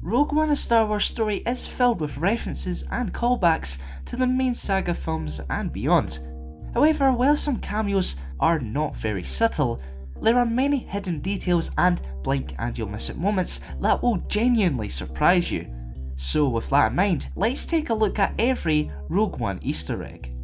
Rogue One, a Star Wars story, is filled with references and callbacks to the main saga films and beyond. However, while some cameos are not very subtle, there are many hidden details and blink and you'll miss it moments that will genuinely surprise you. So with that in mind, let's take a look at every Rogue One Easter egg.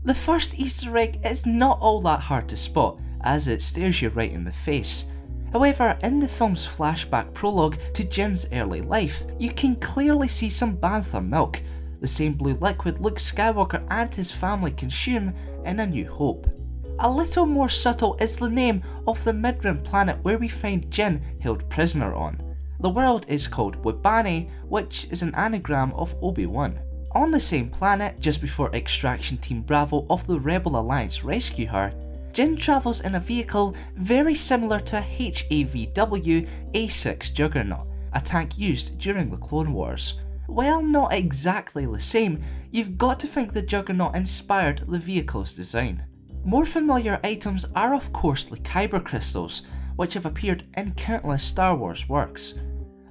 The first Easter egg is not all that hard to spot, as it stares you right in the face. However, in the film's flashback prologue to Jyn's early life, you can clearly see some bantha milk, the same blue liquid Luke Skywalker and his family consume in A New Hope. A little more subtle is the name of the mid-rim planet where we find Jyn held prisoner on. The world is called Wabani, which is an anagram of Obi-Wan. On the same planet, just before Extraction Team Bravo of the Rebel Alliance rescue her, Jyn travels in a vehicle very similar to a HAVW A6 Juggernaut, a tank used during the Clone Wars. While not exactly the same, you've got to think the Juggernaut inspired the vehicle's design. More familiar items are of course the Kyber Crystals, which have appeared in countless Star Wars works.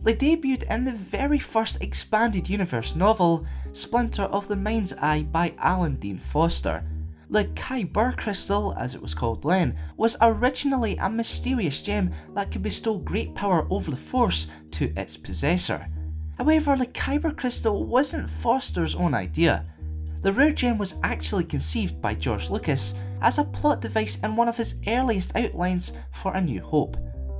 They debuted in the very first expanded universe novel, Splinter of the Mind's Eye by Alan Dean Foster. The Kyber Crystal, as it was called then, was originally a mysterious gem that could bestow great power over the Force to its possessor. However, the Kyber Crystal wasn't Foster's own idea. The rare gem was actually conceived by George Lucas as a plot device in one of his earliest outlines for A New Hope.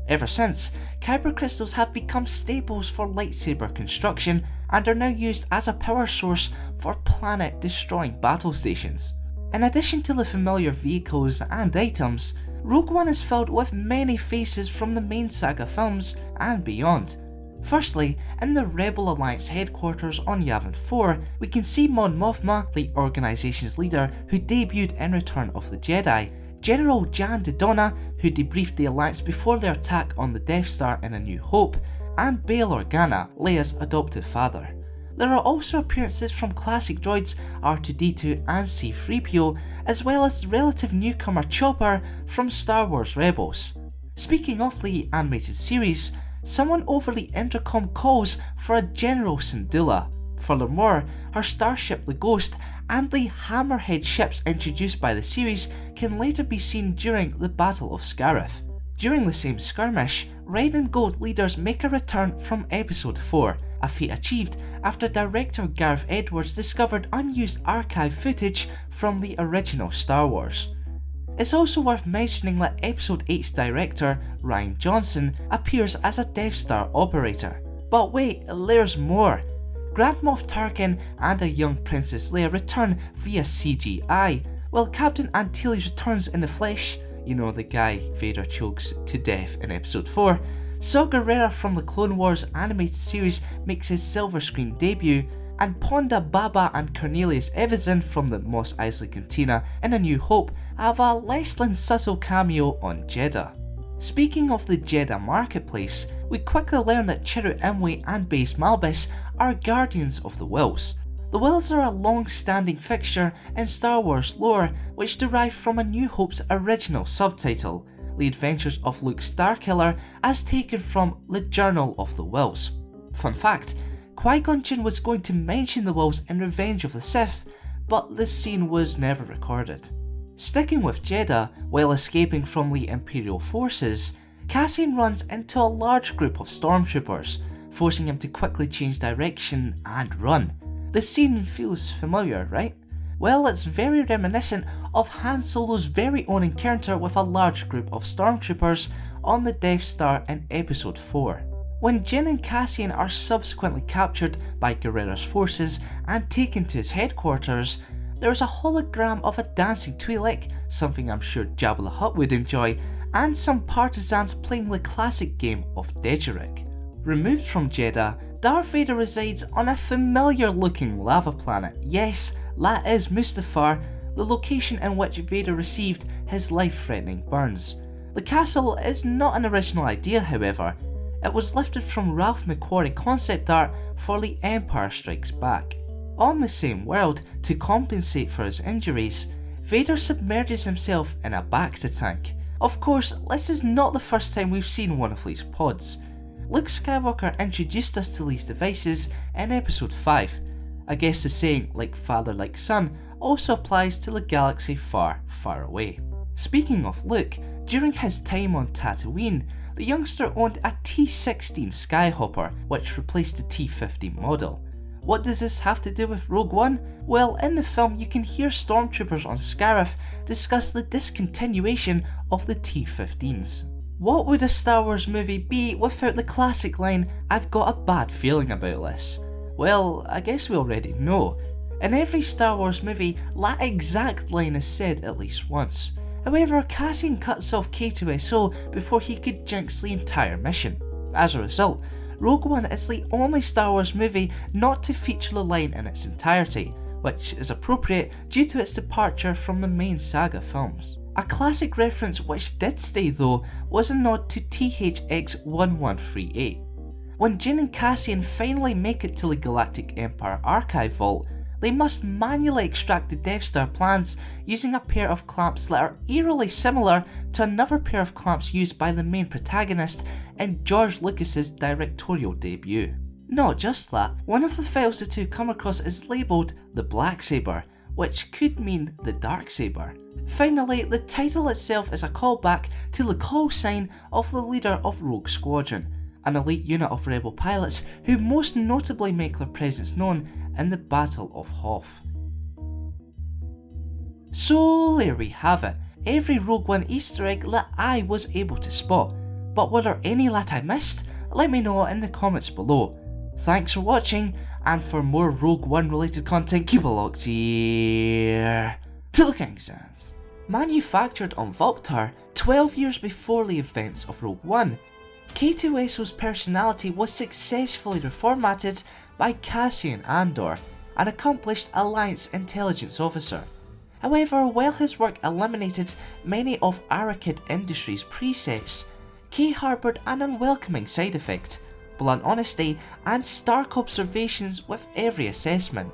Ever since, Kyber Crystals have become staples for lightsaber construction and are now used as a power source for planet-destroying battle stations. In addition to the familiar vehicles and items, Rogue One is filled with many faces from the main saga films and beyond. Firstly, in the Rebel Alliance headquarters on Yavin 4, we can see Mon Mothma, the organisation's leader who debuted in Return of the Jedi, General Jan Dodonna, who debriefed the Alliance before their attack on the Death Star in A New Hope, and Bail Organa, Leia's adoptive father. There are also appearances from classic droids R2-D2 and C-3PO, as well as relative newcomer Chopper from Star Wars Rebels. Speaking of the animated series, someone over the intercom calls for a General Syndulla. Furthermore, her starship the Ghost and the Hammerhead ships introduced by the series can later be seen during the Battle of Scarif. During the same skirmish, Red and Gold leaders make a return from Episode 4, a feat achieved after director Gareth Edwards discovered unused archive footage from the original Star Wars. It's also worth mentioning that Episode 8's director, Rian Johnson, appears as a Death Star operator. But wait, there's more! Grand Moff Tarkin and a young Princess Leia return via CGI, while Captain Antilles returns in the flesh, you know, the guy Vader chokes to death in Episode 4, Saw Gerrera from the Clone Wars animated series makes his silver screen debut, and Ponda Baba and Cornelius Evison from the Mos Eisley Cantina in A New Hope have a less than subtle cameo on Jedha. Speaking of the Jedha marketplace, we quickly learn that Chiru Imwe and Baze Malbus are guardians of the Wills. The Wills are a long-standing fixture in Star Wars lore which derive from A New Hope's original subtitle, The Adventures of Luke Starkiller, as taken from The Journal of the Wills. Fun fact, Qui-Gon Jinn was going to mention the Wills in Revenge of the Sith, but this scene was never recorded. Sticking with Jedha, while escaping from the Imperial forces, Cassian runs into a large group of stormtroopers, forcing him to quickly change direction and run. The scene feels familiar, right? Well, it's very reminiscent of Han Solo's very own encounter with a large group of stormtroopers on the Death Star in Episode 4. When Jyn and Cassian are subsequently captured by Gerrera's forces and taken to his headquarters, there is a hologram of a dancing Twi'lek, something I'm sure Jabba the Hutt would enjoy, and some partisans playing the classic game of Dejeric. Removed from Jedha, Darth Vader resides on a familiar looking lava planet. Yes, that is Mustafar, the location in which Vader received his life-threatening burns. The castle is not an original idea, however. It was lifted from Ralph McQuarrie concept art for The Empire Strikes Back. On the same world, to compensate for his injuries, Vader submerges himself in a Bacta tank. Of course, this is not the first time we've seen one of these pods. Luke Skywalker introduced us to these devices in episode 5. I guess the saying, like father like son, also applies to the galaxy far, far away. Speaking of Luke, during his time on Tatooine, the youngster owned a T-16 Skyhopper, which replaced the T-15 model. What does this have to do with Rogue One? Well, in the film you can hear stormtroopers on Scarif discuss the discontinuation of the T-15s. What would a Star Wars movie be without the classic line, "I've got a bad feeling about this"? Well, I guess we already know. In every Star Wars movie, that exact line is said at least once. However, Cassian cuts off K2SO before he could jinx the entire mission. As a result, Rogue One is the only Star Wars movie not to feature the line in its entirety, which is appropriate due to its departure from the main saga films. A classic reference which did stay though was a nod to THX-1138. When Jyn and Cassian finally make it to the Galactic Empire Archive Vault, they must manually extract the Death Star plans using a pair of clamps that are eerily similar to another pair of clamps used by the main protagonist in George Lucas's directorial debut. Not just that, one of the files the two come across is labelled the Black Saber, which could mean the Dark Saber. Finally, the title itself is a callback to the call sign of the leader of Rogue Squadron, an elite unit of rebel pilots who most notably make their presence known in the Battle of Hoth. So there we have it, every Rogue One Easter egg that I was able to spot, but were there any that I missed? Let me know in the comments below. Thanks for watching, and for more Rogue One related content, keep it locked here to the King's Hands. Manufactured on Vulptar 12 years before the events of Rogue One, K2SO's personality was successfully reformatted by Cassian Andor, an accomplished Alliance intelligence officer. However, while his work eliminated many of Arrakid Industries' presets, K harboured an unwelcoming side effect: blunt honesty and stark observations with every assessment.